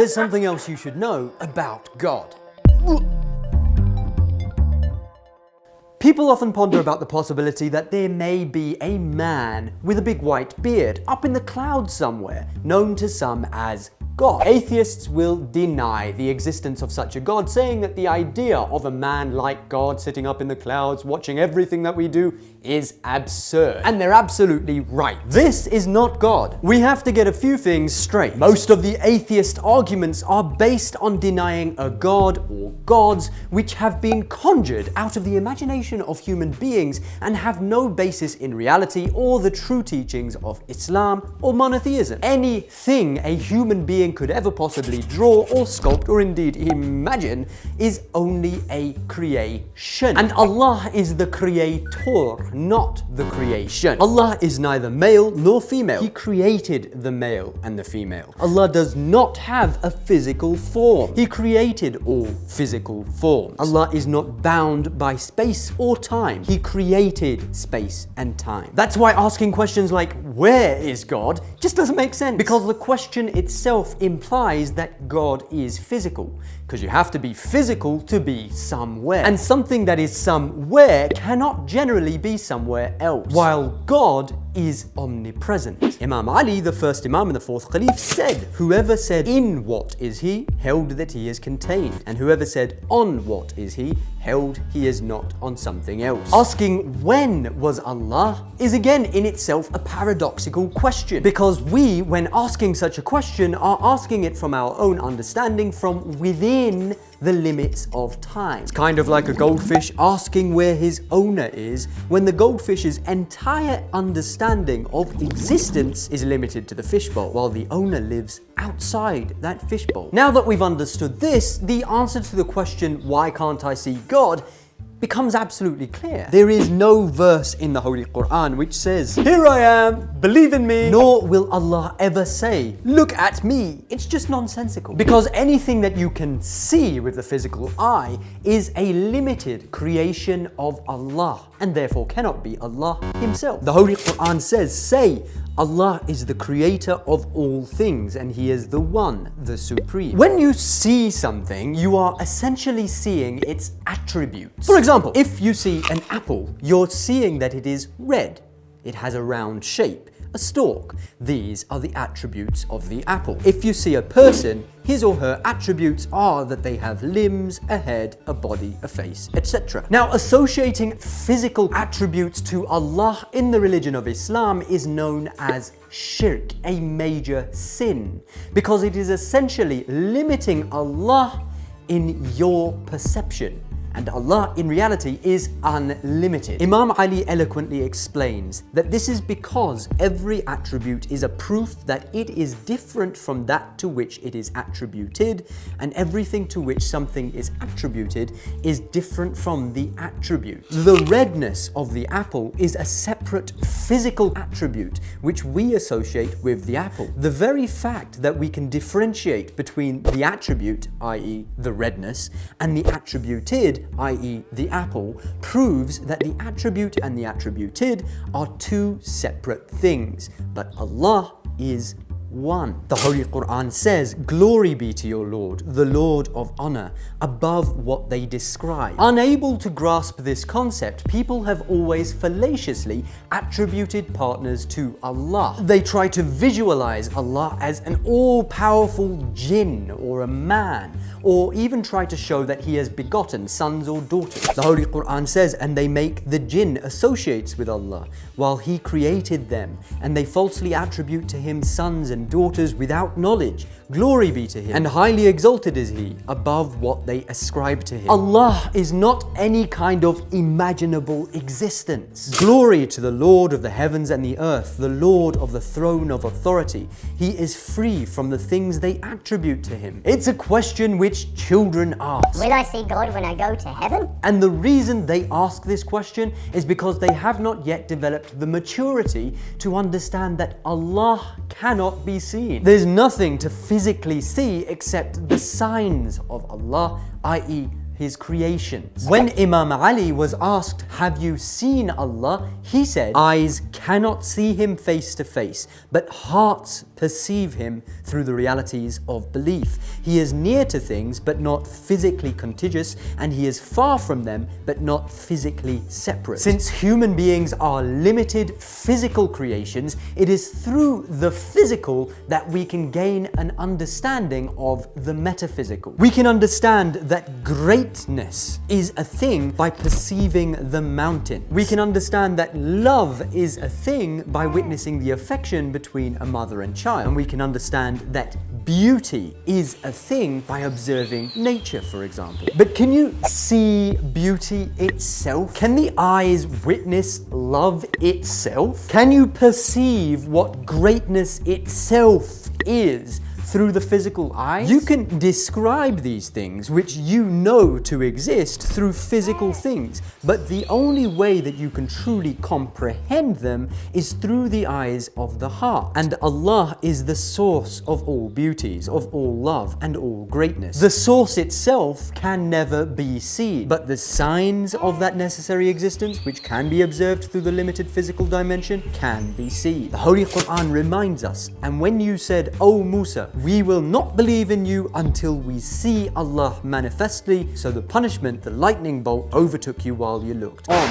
There's something else you should know about God. People often ponder about the possibility that there may be a man with a big white beard up in the clouds somewhere, known to some as God. Atheists will deny the existence of such a God, saying that the idea of a man like God sitting up in the clouds watching everything that we do is absurd. And they're absolutely right. This is not God. We have to get a few things straight. Most of the atheist arguments are based on denying a God or gods which have been conjured out of the imagination of human beings and have no basis in reality or the true teachings of Islam or monotheism. Anything a human being could ever possibly draw or sculpt or indeed imagine is only a creation. And Allah is the creator, not the creation. Allah is neither male nor female. He created the male and the female. Allah does not have a physical form. He created all physical forms. Allah is not bound by space or time. He created space and time. That's why asking questions like, where is God, just doesn't make sense. Because the question itself implies that God is physical. Because you have to be physical to be somewhere. And something that is somewhere cannot generally be somewhere else. While God is omnipresent. Imam Ali, the first Imam and the fourth Caliph, said, whoever said in what is he, held that he is contained. And whoever said on what is he, held he is not on something else. Asking when was Allah is again in itself a paradoxical question. Because we, when asking such a question, are asking it from our own understanding from within the limits of time. It's kind of like a goldfish asking where his owner is when the goldfish's entire understanding of existence is limited to the fishbowl, while the owner lives outside that fishbowl. Now that we've understood this, the answer to the question, why can't I see God, becomes absolutely clear. There is no verse in the Holy Quran which says, here I am, believe in me, nor will Allah ever say, look at me. It's just nonsensical. Because anything that you can see with the physical eye is a limited creation of Allah, and therefore cannot be Allah himself. The Holy Quran says, say, Allah is the creator of all things and He is the one, the supreme. When you see something, you are essentially seeing its attributes. For example, if you see an apple, you're seeing that it is red. It has a round shape, a stalk. These are the attributes of the apple. If you see a person, his or her attributes are that they have limbs, a head, a body, a face, etc. Now, associating physical attributes to Allah in the religion of Islam is known as shirk, a major sin, because it is essentially limiting Allah in your perception. And Allah in reality is unlimited. Imam Ali eloquently explains that this is because every attribute is a proof that it is different from that to which it is attributed, and everything to which something is attributed is different from the attribute. The redness of the apple is a separate physical attribute which we associate with the apple. The very fact that we can differentiate between the attribute, i.e. the redness, and the attributed, i.e. the apple, proves that the attribute and the attributed are two separate things, but Allah is one. The Holy Quran says, glory be to your Lord, the Lord of honor, above what they describe. Unable to grasp this concept, people have always fallaciously attributed partners to Allah. They try to visualize Allah as an all-powerful jinn or a man, or even try to show that he has begotten sons or daughters. The Holy Quran says, and they make the jinn associates with Allah, while He created them, and they falsely attribute to Him sons and daughters without knowledge. Glory be to Him, and highly exalted is He above what they ascribe to Him. Allah is not any kind of imaginable existence. Glory to the Lord of the heavens and the earth, the Lord of the throne of authority. He is free from the things they attribute to Him. It's a question which children ask. Will I see God when I go to heaven? And the reason they ask this question is because they have not yet developed the maturity to understand that Allah cannot be seen. There's nothing to physically see except the signs of Allah, i.e. his creations. When Imam Ali was asked, "Have you seen Allah?" he said, "Eyes cannot see him face to face, but hearts perceive him through the realities of belief. He is near to things, but not physically contiguous, and he is far from them, but not physically separate." Since human beings are limited physical creations, it is through the physical that we can gain an understanding of the metaphysical. We can understand that greatness is a thing by perceiving the mountain. We can understand that love is a thing by witnessing the affection between a mother and child. And we can understand that beauty is a thing by observing nature, for example. But can you see beauty itself? Can the eyes witness love itself? Can you perceive what greatness itself is through the physical eyes? You can describe these things which you know to exist through physical things, but the only way that you can truly comprehend them is through the eyes of the heart. And Allah is the source of all beauties, of all love and all greatness. The source itself can never be seen, but the signs of that necessary existence, which can be observed through the limited physical dimension, can be seen. The Holy Quran reminds us, "And when you said, 'O Musa, we will not believe in you until we see Allah manifestly,' so the punishment, the lightning bolt, overtook you while you looked on."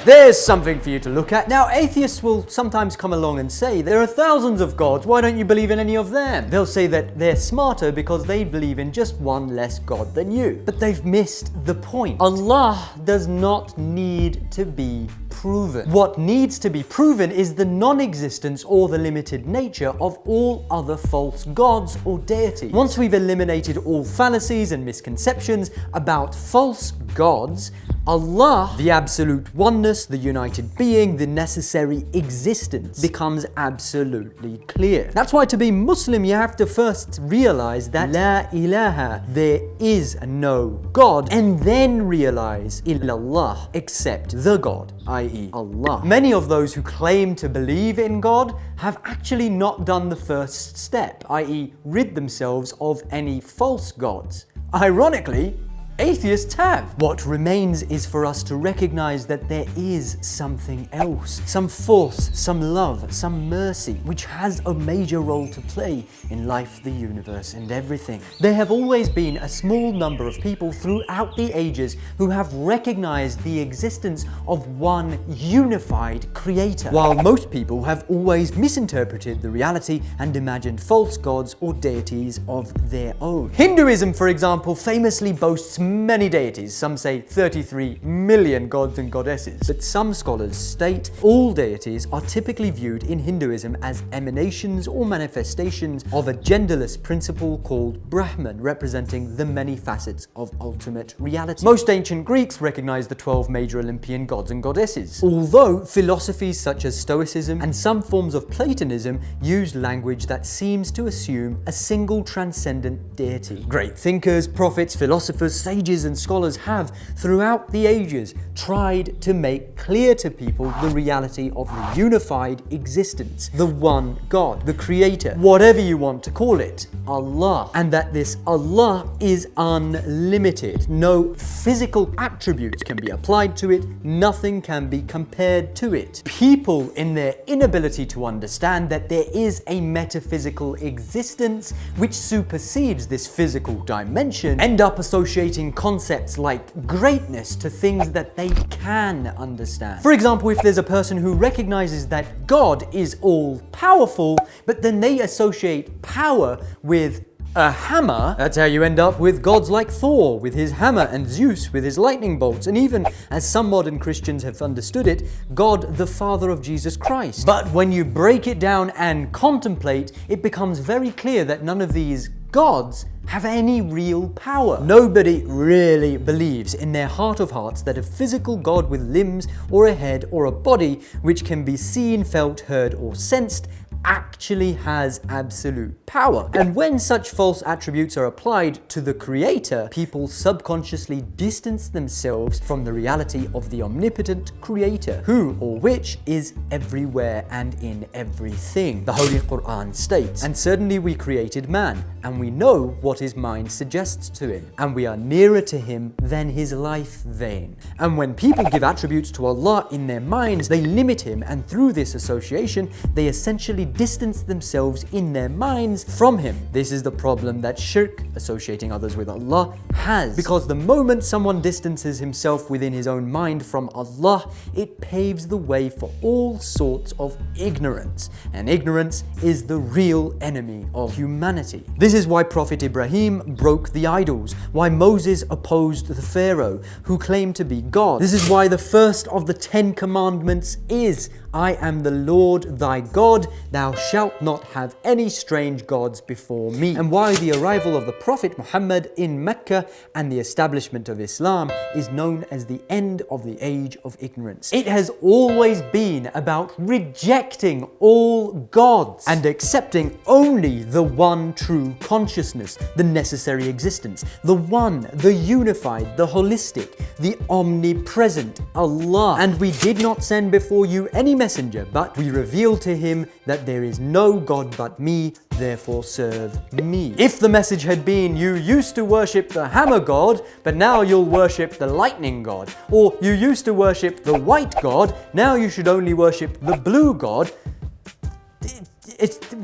There's something for you to look at. Now, atheists will sometimes come along and say, "There are thousands of gods, why don't you believe in any of them?" They'll say that they're smarter because they believe in just one less god than you. But they've missed the point. Allah does not need to be proven. What needs to be proven is the non-existence or the limited nature of all other false gods or deities. Once we've eliminated all fallacies and misconceptions about false gods, Allah, the absolute oneness, the united being, the necessary existence, becomes absolutely clear. That's why to be Muslim, you have to first realize that La ilaha, there is no God, and then realize illallah, except the God, i.e. Allah. Many of those who claim to believe in God have actually not done the first step, i.e. rid themselves of any false gods. Ironically, atheists have. What remains is for us to recognize that there is something else, some force, some love, some mercy, which has a major role to play in life, the universe, and everything. There have always been a small number of people throughout the ages who have recognized the existence of one unified creator, while most people have always misinterpreted the reality and imagined false gods or deities of their own. Hinduism, for example, famously boasts many deities. Some say 33 million gods and goddesses. But some scholars state all deities are typically viewed in Hinduism as emanations or manifestations of a genderless principle called Brahman, representing the many facets of ultimate reality. Most ancient Greeks recognized the 12 major Olympian gods and goddesses, although philosophies such as Stoicism and some forms of Platonism used language that seems to assume a single transcendent deity. Great thinkers, prophets, philosophers, sages, and scholars have, throughout the ages, tried to make clear to people the reality of the unified existence, the one God, the creator, whatever you want to call it, Allah, and that this Allah is unlimited. No physical attributes can be applied to it, nothing can be compared to it. People, in their inability to understand that there is a metaphysical existence which supersedes this physical dimension, end up associating concepts like greatness to things that they can understand. For example, if there's a person who recognizes that God is all-powerful, but then they associate power with a hammer, that's how you end up with gods like Thor with his hammer and Zeus with his lightning bolts, and even, as some modern Christians have understood it, God the Father of Jesus Christ. But when you break it down and contemplate, it becomes very clear that none of these gods have any real power. Nobody really believes in their heart of hearts that a physical God with limbs or a head or a body which can be seen, felt, heard, or sensed actually has absolute power. And when such false attributes are applied to the Creator, people subconsciously distance themselves from the reality of the omnipotent Creator, who or which is everywhere and in everything. The Holy Quran states, "And certainly we created man and we know what his mind suggests to him, and we are nearer to him than his life vein. And when people give attributes to Allah in their minds, they limit him, and through this association, they essentially distance themselves in their minds from him. This is the problem that shirk, associating others with Allah, has. Because the moment someone distances himself within his own mind from Allah, it paves the way for all sorts of ignorance. And ignorance is the real enemy of humanity. This is why Prophet Ibrahim broke the idols, why Moses opposed the Pharaoh, who claimed to be God. This is why the first of the 10 commandments is, I am the Lord thy God, thou shalt not have any strange gods before me. And why the arrival of the Prophet Muhammad in Mecca and the establishment of Islam is known as the end of the age of ignorance. It has always been about rejecting all gods and accepting only the one true consciousness, the necessary existence, the one, the unified, the holistic, the omnipresent Allah. And we did not send before you any messenger, but we revealed to him that there is no God but me, therefore serve me. If the message had been, you used to worship the hammer god, but now you'll worship the lightning god, or you used to worship the white god, now you should only worship the blue god,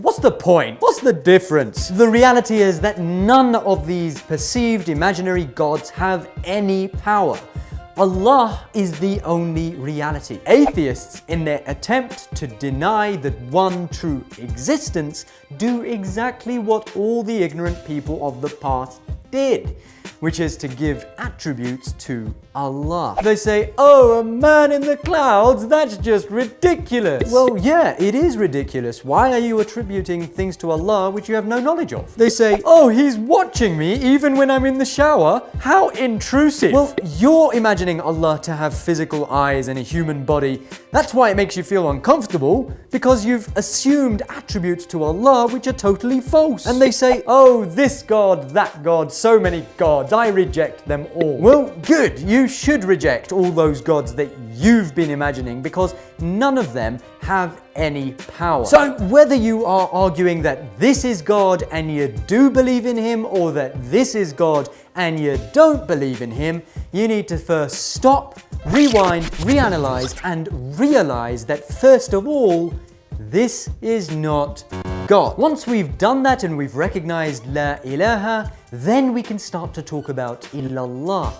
what's the point? What's the difference? The reality is that none of these perceived imaginary gods have any power. Allah is the only reality. Atheists, in their attempt to deny the one true existence, do exactly what all the ignorant people of the past did, which is to give attributes to Allah. They say, oh, a man in the clouds, that's just ridiculous. Well, yeah, it is ridiculous. Why are you attributing things to Allah which you have no knowledge of? They say, oh, he's watching me even when I'm in the shower. How intrusive. Well, you're imagining Allah to have physical eyes and a human body. That's why it makes you feel uncomfortable, because you've assumed attributes to Allah which are totally false. And they say, oh, this God, that God, so many gods, I reject them all. Well, good, you should reject all those gods that you've been imagining, because none of them have any power. So whether you are arguing that this is God and you do believe in him, or that this is God and you don't believe in him, you need to first stop, rewind, reanalyze, and realize that first of all, this is not God. Once we've done that and we've recognized La ilaha, then we can start to talk about illallah,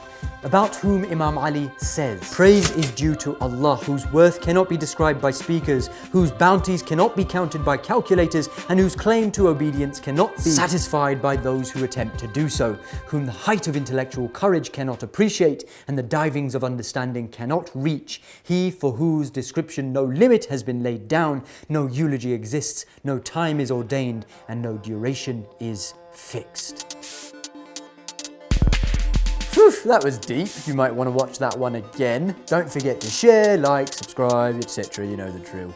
about whom Imam Ali says, praise is due to Allah, whose worth cannot be described by speakers, whose bounties cannot be counted by calculators, and whose claim to obedience cannot be satisfied by those who attempt to do so, whom the height of intellectual courage cannot appreciate, and the divings of understanding cannot reach, he for whose description no limit has been laid down, no eulogy exists, no time is ordained, and no duration is fixed. Whew, that was deep. You might want to watch that one again. Don't forget to share, like, subscribe, etc. You know the drill.